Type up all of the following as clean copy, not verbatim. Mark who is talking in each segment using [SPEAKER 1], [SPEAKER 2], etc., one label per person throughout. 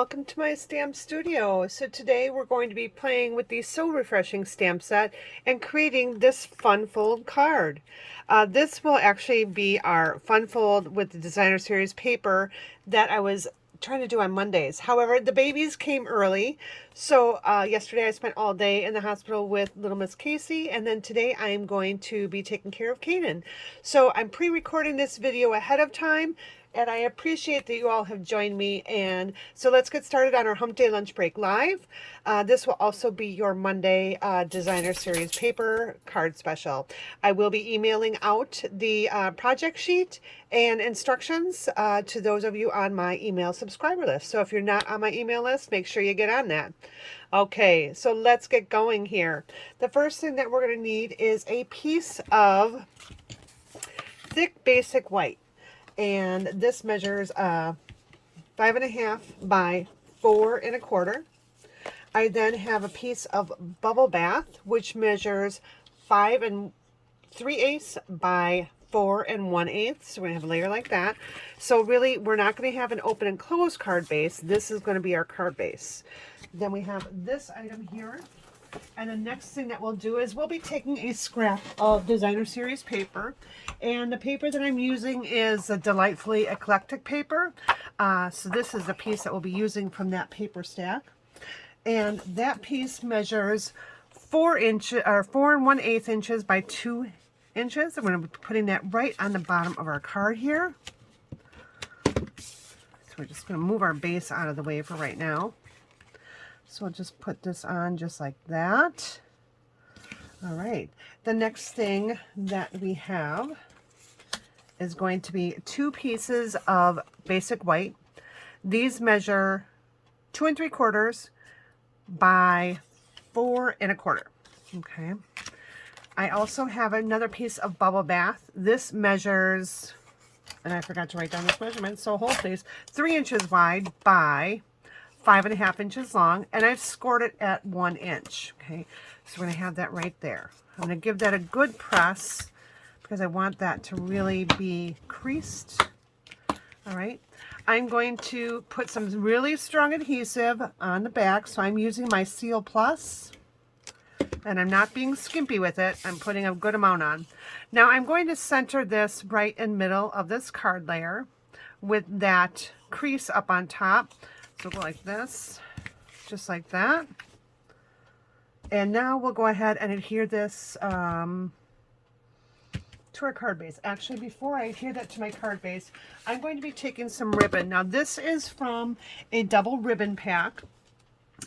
[SPEAKER 1] welcome to my stamp studio. So today we're going to be playing with the So Refreshing stamp set and creating this fun fold card. This will actually be our fun fold with the designer series paper that I was trying to do on Mondays. However, the babies came early, so yesterday I spent all day in the hospital with little Miss Casey, and then today I am going to be taking care of Kaden. So I'm pre-recording this video ahead of time, and I appreciate that you all have joined me. And so let's get started on our Hump Day Lunch Break Live. This will also be your Monday Designer Series paper card special. I will be emailing out the project sheet and instructions to those of you on my email subscriber list. So if you're not on my email list, make sure you get on that. Okay, so let's get going here. The first thing that we're going to need is a piece of thick basic white. And this measures 5.5 by 4.25. I then have a piece of bubble bath, which measures 5 3/8 by 4 1/8. So we're gonna have a layer like that. So really, we're not gonna have an open and close card base. This is gonna be our card base. Then we have this item here. And the next thing that we'll do is we'll be taking a scrap of designer series paper, and the paper that I'm using is a delightfully eclectic paper. So this is the piece that we'll be using from that paper stack, and that piece measures 4 inches or 4 1/8 inches by 2 inches. I'm going to be putting that right on the bottom of our card here. So we're just going to move our base out of the way for right now. So I'll just put this on just like that. All right. The next thing that we have is going to be 2 pieces of basic white. These measure 2 3/4 by 4 1/4. Okay. I also have another piece of bubble bath. This measures, and I forgot to write down this measurement, so hold please, 3 inches wide by 5.5 inches long, and I've scored it at 1 inch. Okay, so we're going to have that right there. I'm going to give that a good press because I want that to really be creased. All right, I'm going to put some really strong adhesive on the back, so I'm using my Seal Plus, and I'm not being skimpy with it. I'm putting a good amount on. Now I'm going to center this right in the middle of this card layer with that crease up on top. So go like this, just like that. And now we'll go ahead and adhere this to our card base. Actually, before I adhere that to my card base, I'm going to be taking some ribbon. Now this is from a double ribbon pack,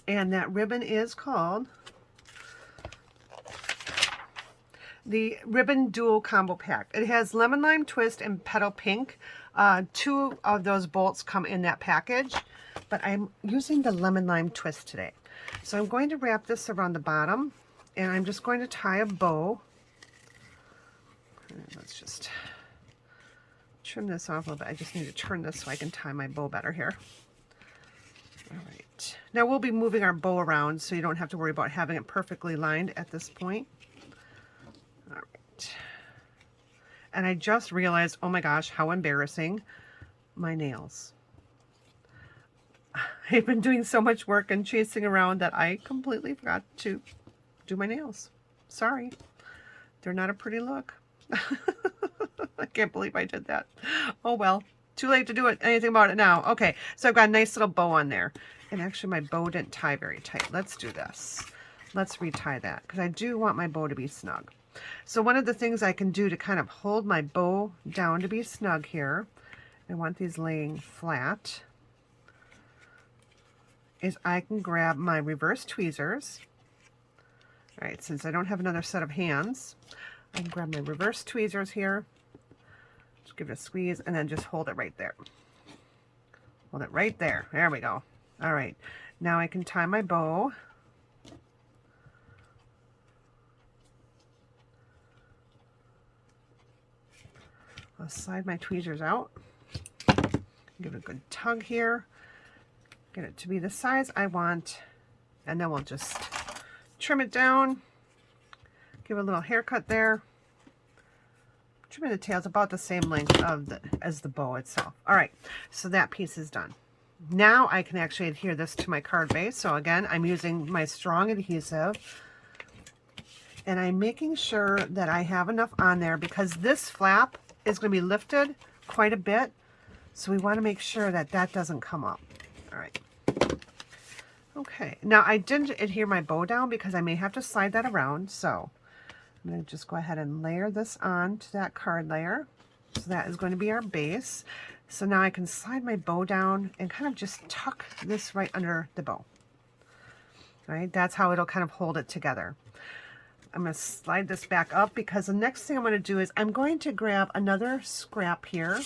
[SPEAKER 1] and that ribbon is called the Ribbon Dual Combo Pack. It has Lemon Lime Twist and Petal Pink. 2 of those bolts come in that package, but I'm using the Lemon Lime Twist today. So I'm going to wrap this around the bottom, and I'm just going to tie a bow. Let's just trim this off a little bit. I just need to turn this so I can tie my bow better here. All right. Now we'll be moving our bow around, so you don't have to worry about having it perfectly lined at this point. All right. And I just realized, oh my gosh, how embarrassing, my nails. I've been doing so much work and chasing around that I completely forgot to do my nails. Sorry. They're not a pretty look. I can't believe I did that. Oh well, too late to do anything about it now. Okay, so I've got a nice little bow on there. And actually my bow didn't tie very tight. Let's do this. Let's retie that because I do want my bow to be snug. So one of the things I can do to kind of hold my bow down to be snug here, I want these laying flat, is I can grab my reverse tweezers. All right, since I don't have another set of hands, I can grab my reverse tweezers here, just give it a squeeze, and then just hold it right there. Hold it right there. There we go. All right, now I can tie my bow. I'll slide my tweezers out, give it a good tug here, get it to be the size I want, and then we'll just trim it down, give it a little haircut there. Trimming the tails about the same length of as the bow itself. All right, so that piece is done. Now I can actually adhere this to my card base. So again, I'm using my strong adhesive, and I'm making sure that I have enough on there because this flap is going to be lifted quite a bit. So we want to make sure that that doesn't come up. All right. Okay. Now I didn't adhere my bow down because I may have to slide that around. So I'm going to just go ahead and layer this on to that card layer. So that is going to be our base. So now I can slide my bow down and kind of just tuck this right under the bow. All right, that's how it'll kind of hold it together. I'm going to slide this back up because the next thing I'm going to do is I'm going to grab another scrap here.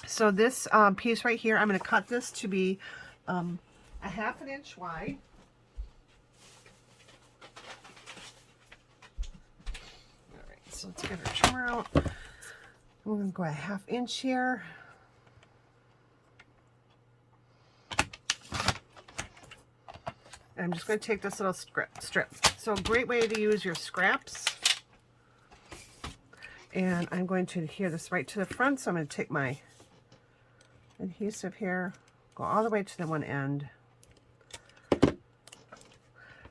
[SPEAKER 1] So this piece right here, I'm going to cut this to be a 1/2 inch wide. All right, so let's get our trimmer out. I'm going to go a 1/2 inch here. I'm just going to take this little strip. So a great way to use your scraps. And I'm going to adhere this right to the front. So I'm going to take my adhesive here, go all the way to the one end.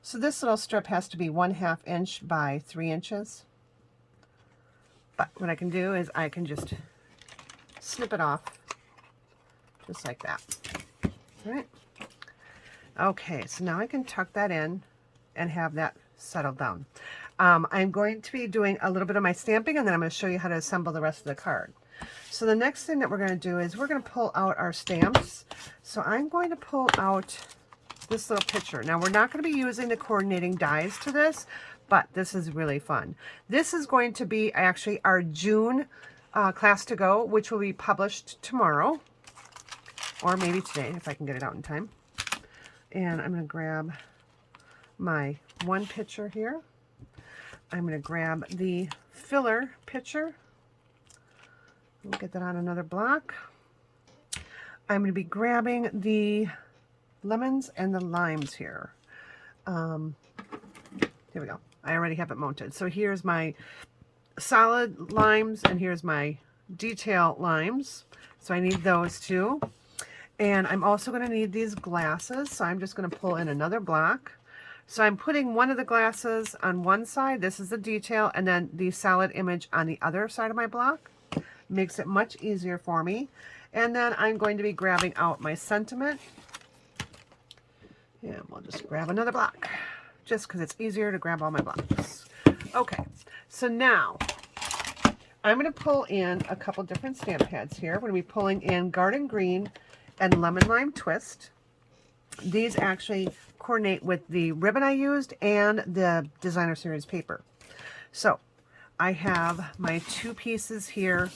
[SPEAKER 1] So this little strip has to be 1/2 inch by 3 inches. But what I can do is I can just snip it off just like that. All right. Okay, so now I can tuck that in and have that settled down. I'm going to be doing a little bit of my stamping, and then I'm going to show you how to assemble the rest of the card. So the next thing that we're going to do is we're going to pull out our stamps. So I'm going to pull out this little picture. Now we're not going to be using the coordinating dies to this, but this is really fun. This is going to be actually our June class to go, which will be published tomorrow, or maybe today if I can get it out in time. And I'm going to grab my one picture here. I'm going to grab the filler picture. We'll get that on another block. I'm going to be grabbing the lemons and the limes here. Here we go. I already have it mounted. So here's my solid limes and here's my detail limes. So I need those too. And I'm also going to need these glasses. So I'm just going to pull in another block. So I'm putting one of the glasses on one side. This is the detail. And then the solid image on the other side of my block. Makes it much easier for me. And then I'm going to be grabbing out my sentiment. And we'll just grab another block. Just because it's easier to grab all my blocks. Okay. So now I'm going to pull in a couple different stamp pads here. We're going to be pulling in Garden Green and Lemon Lime Twist. These actually coordinate with the ribbon I used and the designer series paper. So I have my two pieces here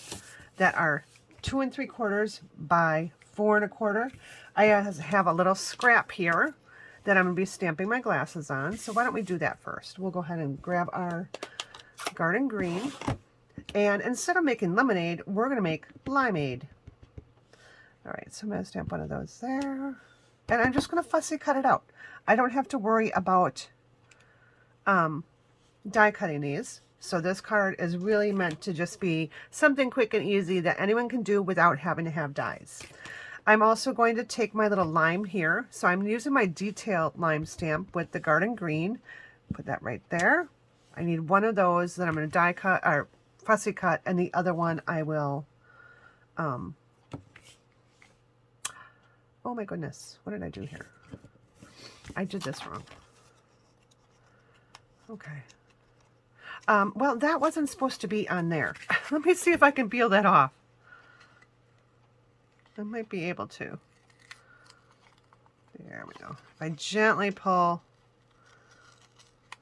[SPEAKER 1] that are 2 3/4 by 4 1/4. I have a little scrap here that I'm going to be stamping my glasses on. So why don't we do that first? We'll go ahead and grab our Garden Green. And instead of making lemonade, we're going to make limeade. All right, so I'm going to stamp one of those there. And I'm just going to fussy cut it out. I don't have to worry about die cutting these. So this card is really meant to just be something quick and easy that anyone can do without having to have dies. I'm also going to take my little lime here. So I'm using my detail lime stamp with the Garden Green. Put that right there. I need one of those that I'm going to die cut or fussy cut, and the other one I will oh my goodness, what did I do here? I did this wrong. Okay. Well, that wasn't supposed to be on there. Let me see if I can peel that off. I might be able to. There we go. If I gently pull,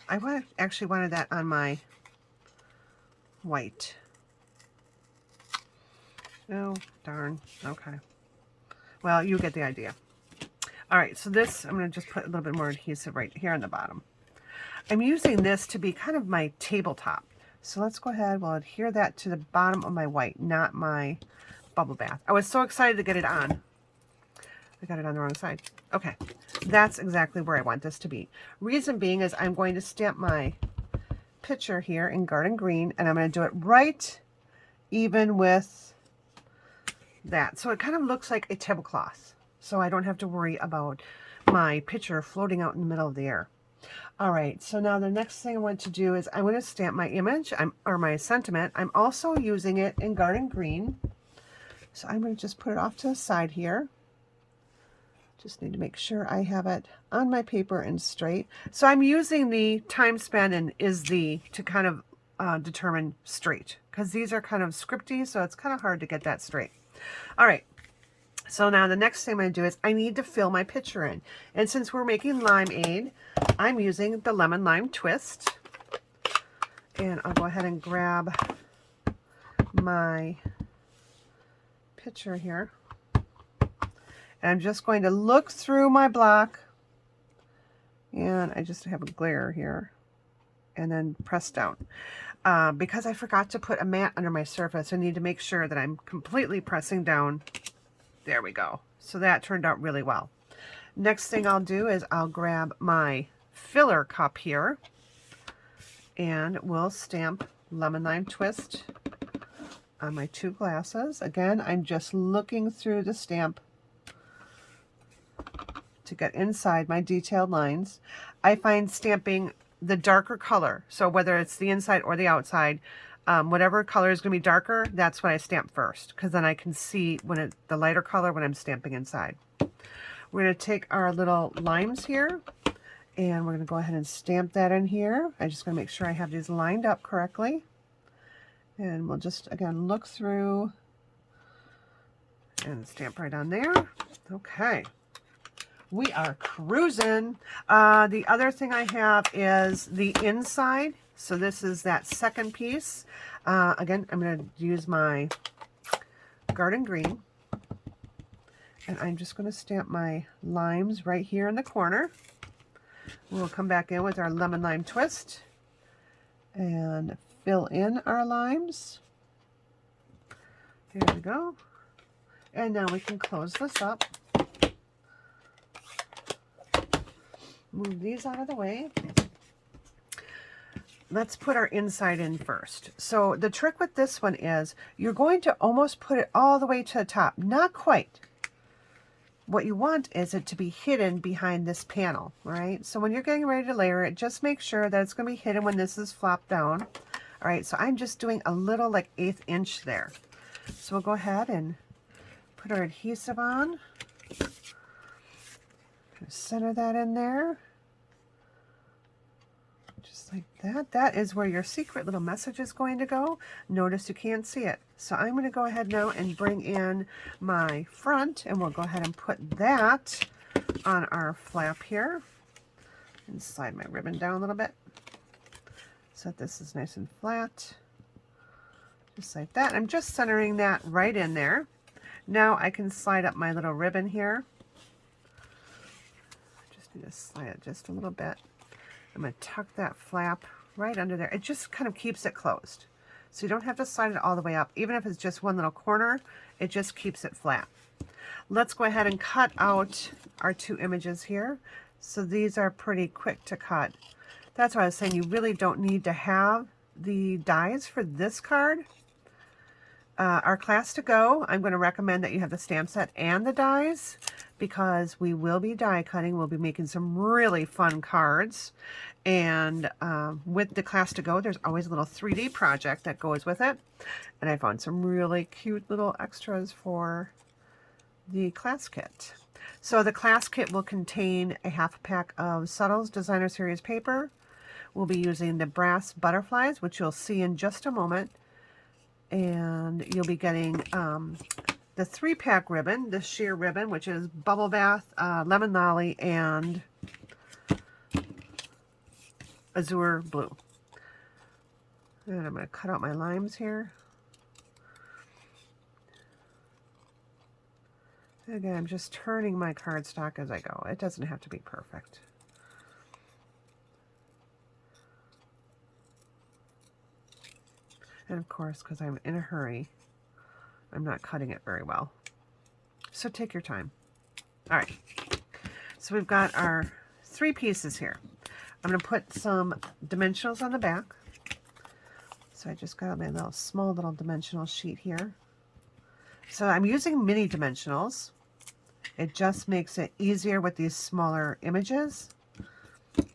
[SPEAKER 1] I actually wanted that on my white. Oh, darn. Okay. Well, you get the idea. All right, so this, I'm going to just put a little bit more adhesive right here on the bottom. I'm using this to be kind of my tabletop. So let's go ahead, we'll adhere that to the bottom of my white, not my bubble bath. I was so excited to get it on. I got it on the wrong side. Okay, that's exactly where I want this to be. Reason being is I'm going to stamp my picture here in Garden Green, and I'm going to do it right even with that. So it kind of looks like a tablecloth. so I don't have to worry about my picture floating out in the middle of the air. All right, so now the next thing I want to do is I want to stamp my image, or my sentiment. I'm also using it in garden green. So I'm going to just put it off to the side here. Just need to make sure I have it on my paper and straight. So I'm using the time span and is the to kind of determine straight, because these are kind of scripty, so it's kind of hard to get that straight. All right. So now the next thing I'm going to do is I need to fill my picture in. And since we're making limeade, I'm using the lemon lime twist. And I'll go ahead and grab my picture here. And I'm just going to look through my block. And I just have a glare here. And then press down. Because I forgot to put a mat under my surface, I need to make sure that I'm completely pressing down. There we go. So that turned out really well. Next thing I'll do is I'll grab my filler cup here and we'll stamp lemon lime twist on my two glasses. Again, I'm just looking through the stamp to get inside my detailed lines. I find stamping the darker color, so whether it's the inside or the outside, whatever color is going to be darker, that's what I stamp first, because then I can see when the lighter color when I'm stamping inside. We're going to take our little limes here, and we're going to go ahead and stamp that in here. I'm just going to make sure I have these lined up correctly. And we'll just, again, look through and stamp right on there. Okay. We are cruising. The other thing I have is the inside. So this is that second piece. Again, I'm going to use my garden green. And I'm just going to stamp my limes right here in the corner. We'll come back in with our lemon lime twist and fill in our limes. There we go. And now we can close this up. Move these out of the way. Let's put our inside in first. So the trick with this one is you're going to almost put it all the way to the top. Not quite. What you want is it to be hidden behind this panel, all right? So when you're getting ready to layer it, just make sure that it's going to be hidden when this is flopped down. All right, so I'm just doing a little like 1/8 inch there. So we'll go ahead and put our adhesive on. Center that in there. Just like that. That is where your secret little message is going to go. Notice you can't see it. So I'm going to go ahead now and bring in my front, and we'll go ahead and put that on our flap here. And slide my ribbon down a little bit so that this is nice and flat. Just like that. I'm just centering that right in there. Now I can slide up my little ribbon here. Need to slide it just a little bit. I'm going to tuck that flap right under there. It just kind of keeps it closed. So you don't have to slide it all the way up. Even if it's just one little corner, it just keeps it flat. Let's go ahead and cut out our two images here. So these are pretty quick to cut. That's why I was saying you really don't need to have the dies for this card. Our class to go, I'm going to recommend that you have the stamp set and the dies, because we will be die cutting. We'll be making some really fun cards. And with the class to go, there's always a little 3D project that goes with it. And I found some really cute little extras for the class kit. So the class kit will contain a half pack of Subtles Designer Series paper. We'll be using the brass butterflies, which you'll see in just a moment. And you'll be getting the 3-pack ribbon, the sheer ribbon, which is Bubble Bath, Lemon Lolly, and Azure Blue. And I'm going to cut out my limes here. Again, I'm just turning my cardstock as I go. It doesn't have to be perfect. And of course, because I'm in a hurry, I'm not cutting it very well. So take your time. All right. So we've got our 3 pieces here. I'm going to put some dimensionals on the back. So I just got my small little dimensional sheet here. So I'm using mini dimensionals. It just makes it easier with these smaller images. All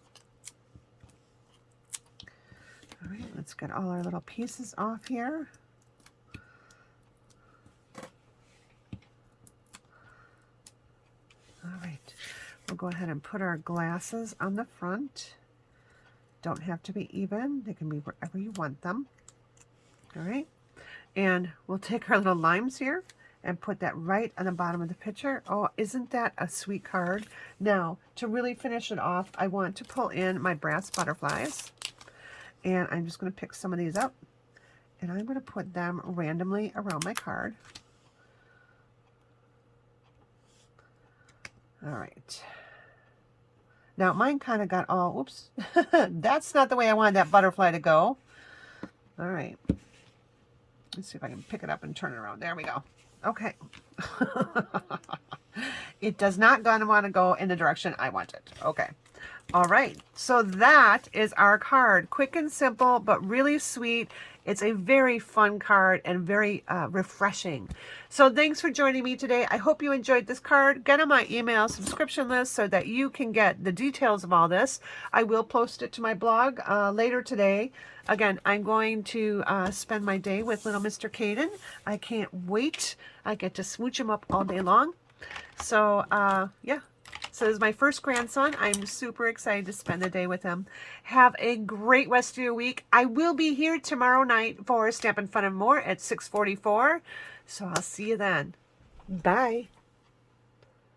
[SPEAKER 1] right, let's get all our little pieces off here. All right, we'll go ahead and put our glasses on the front. Don't have to be even. They can be wherever you want them. All right, and we'll take our little limes here and put that right on the bottom of the picture. Oh, isn't that a sweet card? Now, to really finish it off, I want to pull in my brass butterflies. And I'm just going to pick some of these up. And I'm going to put them randomly around my card. All right. Now, mine kind of got all, oops. That's not the way I wanted that butterfly to go. All right. Let's see if I can pick it up and turn it around. There we go. Okay. It does not want to go in the direction I want it. Okay. All right. So that is our card. Quick and simple, but really sweet. It's a very fun card and very refreshing. So thanks for joining me today. I hope you enjoyed this card. Get on my email subscription list so that you can get the details of all this. I will post it to my blog later today. Again, I'm going to spend my day with little Mr. Caden. I can't wait. I get to smooch him up all day long. So, yeah. So this is my first grandson. I'm super excited to spend the day with him. Have a great rest of your week. I will be here tomorrow night for Stampin' Fun and More at 6:44. So I'll see you then. Bye.